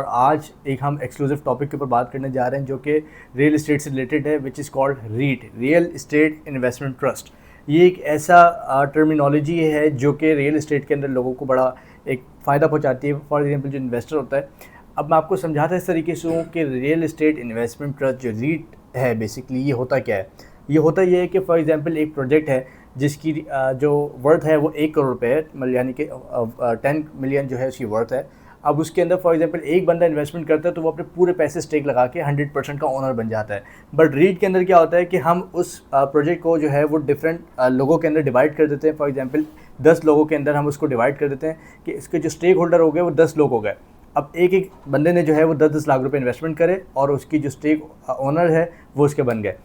और आज एक हम एक्सक्लूसिव टॉपिक के ऊपर बात करने जा रहे हैं जो कि रियल इस्टेट से रिलेटेड है, which is called REIT, real estate investment trust. ये एक ऐसा टर्मिनोलॉजी है जो कि रियल इस्टेट के अंदर लोगों को बड़ा एक फ़ायदा पहुंचाती है। फॉर एग्जांपल जो इन्वेस्टर होता है, अब मैं आपको समझाता इस तरीके से हूँ कि रियल इस्टेट इन्वेस्टमेंट ट्रस्ट जो रीट है बेसिकली ये होता क्या है। ये होता ये है कि फॉर एग्जांपल एक प्रोजेक्ट है जिसकी जो वर्थ है वो 1 करोड़ रुपए है, मतलब यानी कि 10 मिलियन जो है उसकी वर्थ है। अब उसके अंदर फॉर एग्जांपल एक बंदा इन्वेस्टमेंट करता है तो वो अपने पूरे पैसे स्टेक लगा के 100% का ओनर बन जाता है। बट रीट के अंदर क्या होता है कि हम उस प्रोजेक्ट को जो है वो डिफरेंट लोगों के अंदर डिवाइड कर देते हैं। फॉर एग्जांपल 10 लोगों के अंदर हम उसको डिवाइड कर देते हैं कि इसके जो स्टेक होल्डर हो गए वो 10 लोग हो गए। अब एक एक बंदे ने जो है वो 10-10 लाख रुपए इन्वेस्टमेंट करे और उसकी जो स्टेक ओनर है वो उसके बन गए।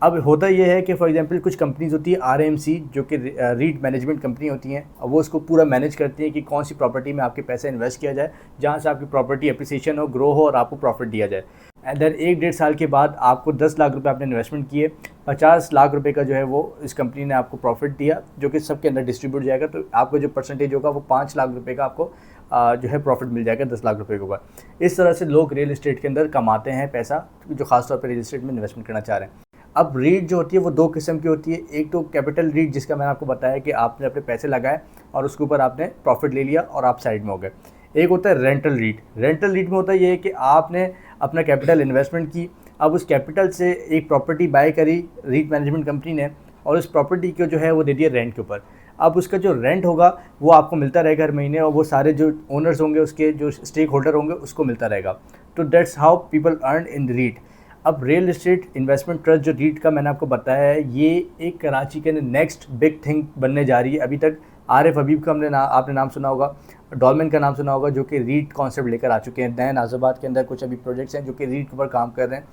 अब होता यह है कि फॉर एग्जांपल कुछ कंपनीज होती है आरएमसी जो कि रीट मैनेजमेंट कंपनी होती हैं, अब वो उसको पूरा मैनेज करती हैं कि कौन सी प्रॉपर्टी में आपके पैसे इन्वेस्ट किया जाए जहाँ से आपकी प्रॉपर्टी अप्रिसिएशन हो, ग्रो हो और आपको प्रॉफिट दिया जाए। एंड देन 1-1.5 साल के बाद आपको 10 लाख रुपए आपने इन्वेस्टमेंट किए, 50 लाख रुपए का जो है वो इस कंपनी ने आपको प्रॉफिट दिया जो कि सबके अंदर डिस्ट्रीब्यूट जाएगा। तो आपको जो परसेंटेज होगा वो 5 लाख रुपए का आपको जो है प्रॉफिट मिल जाएगा 10 लाख रुपए के ऊपर। इस तरह से लोग रियल इस्टेट के अंदर कमाते हैं पैसा, जो खासतौर पर रियल इस्टेट में इन्वेस्टमेंट करना चाह रहे हैं। अब रीट जो होती है वो 2 किस्म की होती है। एक तो कैपिटल रीट जिसका मैंने आपको बताया कि आपने अपने पैसे लगाए और उसके ऊपर आपने प्रॉफिट ले लिया और आप साइड में हो गए। एक होता है रेंटल रीट। रेंटल रीट में होता है ये कि आपने अपना कैपिटल इन्वेस्टमेंट की, अब उस कैपिटल से एक प्रॉपर्टी बाय करी रीट मैनेजमेंट कंपनी ने और उस प्रॉपर्टी को जो है वो दे दिया रेंट के ऊपर। अब उसका जो रेंट होगा वो आपको मिलता रहेगा हर महीने और वो सारे जो ओनर्स होंगे उसके जो स्टेक होल्डर होंगे उसको मिलता रहेगा। तो that's how people earn in REIT. अब रियल इस्टेट इन्वेस्टमेंट ट्रस्ट जो रीट का मैंने आपको बताया है ये एक कराची के अंदर नेक्स्ट बिग थिंग बनने जा रही है। अभी तक आरिफ हबीब का आपने नाम सुना होगा, डॉलमेन का नाम सुना होगा जो कि रीट कॉन्सेप्ट लेकर आ चुके हैं। नए नाज़ाबाद के अंदर कुछ अभी प्रोजेक्ट्स हैं जो कि रीट के ऊपर काम कर रहे हैं।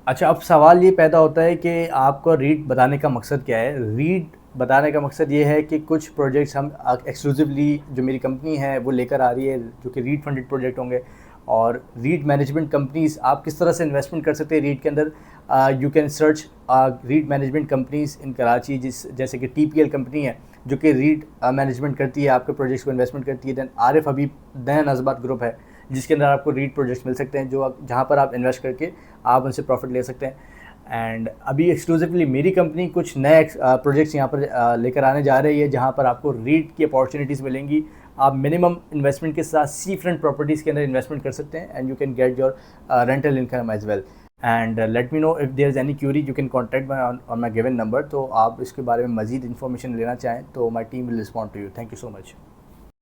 अच्छा, अब सवाल ये पैदा होता है कि आपको रीट बताने का मकसद क्या है। रीट बताने का मकसद ये है कि कुछ प्रोजेक्ट्स हम एक्सक्लूसिवली जो मेरी कंपनी है वो लेकर आ रही है जो कि रीट फंडेड प्रोजेक्ट होंगे। और रीट मैनेजमेंट कंपनीज़ आप किस तरह से इन्वेस्टमेंट कर सकते हैं रीट के अंदर। You can search REIT management companies in Karachi, जैसे कि टीपीएल कंपनी है जो कि रीट मैनेजमेंट करती है, आपके प्रोजेक्ट्स को इन्वेस्टमेंट करती है। दैन आरिफ हबीब नया नाज़ाबाद ग्रुप है जिसके अंदर आपको रीट प्रोजेक्ट्स मिल सकते हैं जहाँ पर आप इन्वेस्ट करके आप उनसे प्रॉफिट ले सकते हैं। एंड अभी एक्सक्लूसिवली मेरी कंपनी कुछ नए प्रोजेक्ट्स यहाँ पर लेकर आने जा रही है जहाँ पर आपको रीट की अपॉर्चुनिटीज़ मिलेंगी। आप मिनिमम इन्वेस्टमेंट के साथ सी फ्रंट प्रॉपर्टीज़ के अंदर इन्वेस्टमेंट कर सकते हैं and you can get your rental income as well. And let me know if there is any query, you can contact my on my given number. तो आप इसके बारे में मज़ीद इन्फॉर्मेशन लेना चाहें तो my team will respond to you. Thank you so much.